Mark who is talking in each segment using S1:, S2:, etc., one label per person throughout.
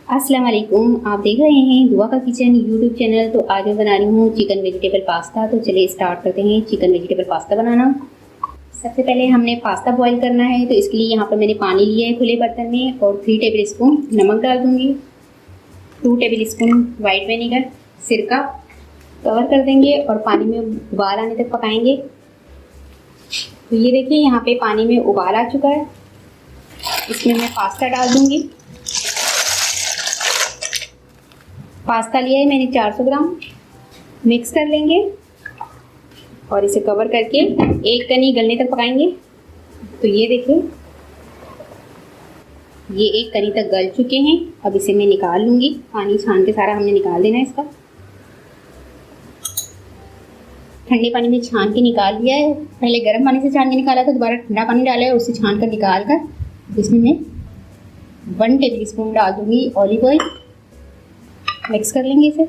S1: अस्सलाम वालेकुम। आप देख रहे हैं दुआ का किचन यूट्यूब चैनल। तो आज मैं बना रही हूँ चिकन वेजिटेबल पास्ता। तो चलिए स्टार्ट करते हैं चिकन वेजिटेबल पास्ता बनाना। सबसे पहले हमने पास्ता बॉईल करना है, तो इसके लिए यहाँ पर मैंने पानी लिया है खुले बर्तन में और 3 टेबल स्पून नमक डाल दूँगी, 2 टेबल स्पून वाइट विनेगर, सिरका। कवर कर देंगे और पानी में उबाल आने तक पकाएंगे। तो ये देखिए यहाँ पे पानी में उबाल आ चुका है। इसमें मैं पास्ता डाल दूँगी। पास्ता लिया है मैंने 400 ग्राम। मिक्स कर लेंगे और इसे कवर करके एक कनी गलने तक पकाएंगे। तो ये देखिए ये एक कनी तक गल चुके हैं। अब इसे मैं निकाल लूँगी। पानी छान के सारा हमने निकाल देना है इसका। ठंडे पानी में छान के निकाल लिया है। पहले गर्म पानी से छान के निकाला था, दोबारा ठंडा पानी डाला है, उससे छान कर निकाल कर इसमें मैं 1 टेबल स्पून डाल दूँगी ऑलिव ऑयल। मिक्स कर लेंगे इसे।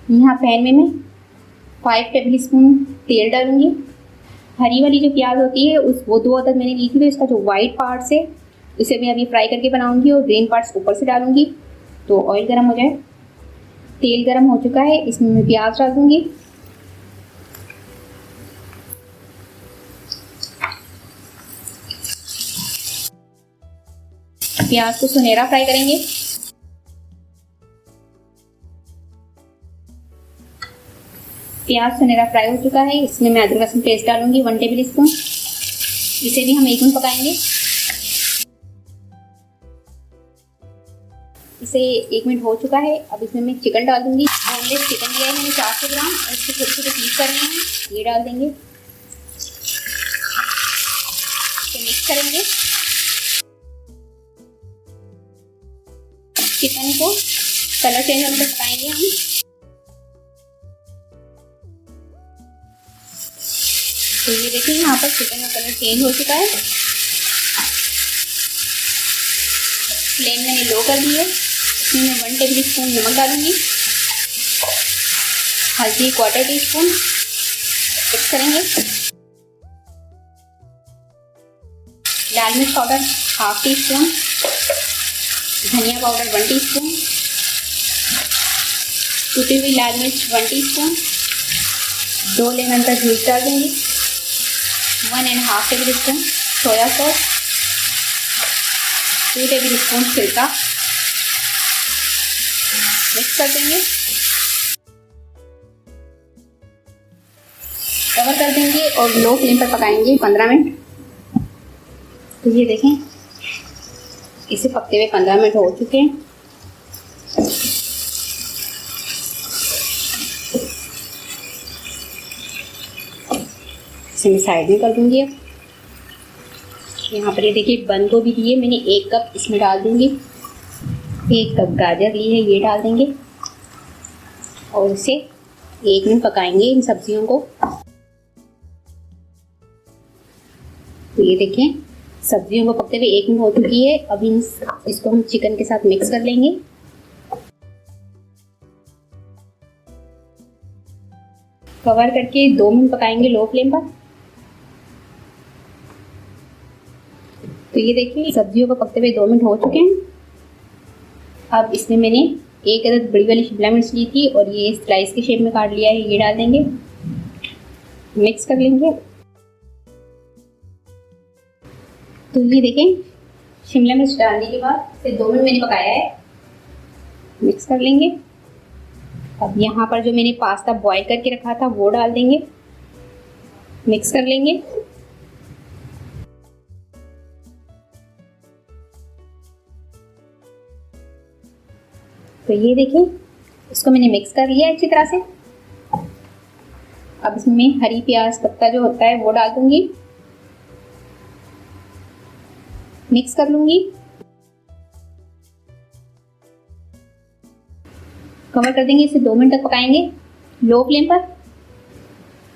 S1: यहाँ पैन में मैं 5 टेबल स्पून तेल डालूंगी। हरी वाली जो प्याज होती है वो 2 अदद मैंने ली थी, तो इसका जो वाइट पार्ट्स है इसे मैं अभी फ्राई करके बनाऊंगी और ग्रीन पार्ट्स ऊपर से डालूंगी। तो ऑयल गर्म हो जाए। तेल गर्म हो चुका है, इसमें मैं प्याज डाल दूंगी। प्याज को सुनहरा फ्राई करेंगे। प्याज सुनहरा फ्राई हो चुका है, इसमें मैं अदरक लहसुन पेस्ट डालूंगी 1 टेबल स्पून। इसे भी हम 1 मिनट पकाएंगे। इसे 1 मिनट हो चुका है। अब इसमें मैं चिकन डाल दूंगी। बोनलेस चिकन लिया है मैंने 400 ग्राम और इसको छोटे छोटे पीस करने हैं। ये डाल देंगे। इसे मिक्स करेंगे। चिकन को कलर चेंज होने तक पकाएंगे हम। तो ये देखिए यहाँ पर चिकन का कलर चेंज हो चुका है। फ्लेम मैंने लो कर दी है। इसमें मैं 1 टेबल स्पून नमक डालूंगी, हल्दी 1/4 टीस्पून। मिक्स करेंगे। लाल मिर्च पाउडर 1/2 टीस्पून, धनिया पाउडर 1 टीस्पून, कुटी हुई लाल मिर्च 1 टीस्पून, 2 लेमन का जूस डाल देंगे, 1.5 table spoon soya sauce, 2 table spoon सिरका। मिक्स कर देंगे। कवर कर देंगे और लो फ्लेम पर पकाएंगे 15 मिनट। तो ये देखें इसे पकते हुए 15 मिनट हो चुके हैं। इसे मैं साइड में कर दूंगी। अब यहाँ पर ये देखिए बंद गोभी ली है मैंने 1 कप, इसमें डाल दूंगी। 1 कप गाजर ली है, ये डाल देंगे और इसे 1 मिनट पकाएंगे इन सब्जियों को। तो ये देखें सब्जियों को पकते हुए 1 मिनट हो चुकी है। अब इसको हम चिकन के साथ मिक्स कर लेंगे। कवर करके 2 मिनट पकाएंगे लो फ्लेम पर। तो ये देखिए सब्जियों को पकते हुए 2 मिनट हो चुके हैं। अब इसमें मैंने 1 अदद बड़ी वाली शिमला मिर्च ली थी और ये स्लाइस के शेप में काट लिया है, ये डाल देंगे। मिक्स कर लेंगे। तो ये देखें शिमला मिर्च डालने के बाद फिर 2 मिनट मैंने पकाया है। मिक्स कर लेंगे। अब यहाँ पर जो मैंने पास्ता बॉईल करके रखा था वो डाल देंगे। मिक्स कर लेंगे। तो ये देखिए इसको मैंने मिक्स कर लिया अच्छी तरह से। अब इसमें हरी प्याज पत्ता जो होता है वो डाल दूंगी। मिक्स कर लूंगी। कवर कर देंगे। इसे 2 मिनट तक पकाएंगे लो फ्लेम पर।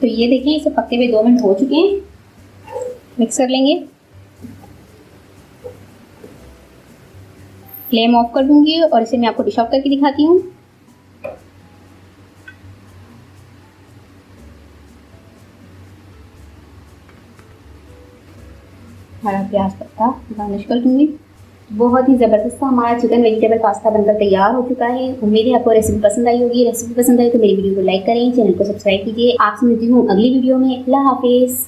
S1: तो ये देखें इसे पकते हुए 2 मिनट हो चुके हैं। मिक्स कर लेंगे। फ्लेम ऑफ कर दूंगी और इसे मैं आपको डिश ऑफ करके दिखाती हूँ। हरा प्याज पास्ता गार्निश कर दूँगी। बहुत ही ज़बरदस्त हमारा चिकन वेजिटेबल पास्ता बनकर तैयार हो चुका है। उम्मीद है आपको रेसिपी पसंद आई होगी। रेसिपी पसंद आई तो मेरी वीडियो को लाइक करें, चैनल को सब्सक्राइब कीजिए। आपसे मिलती हूँ अगली वीडियो में। अल्लाह हाफिज़।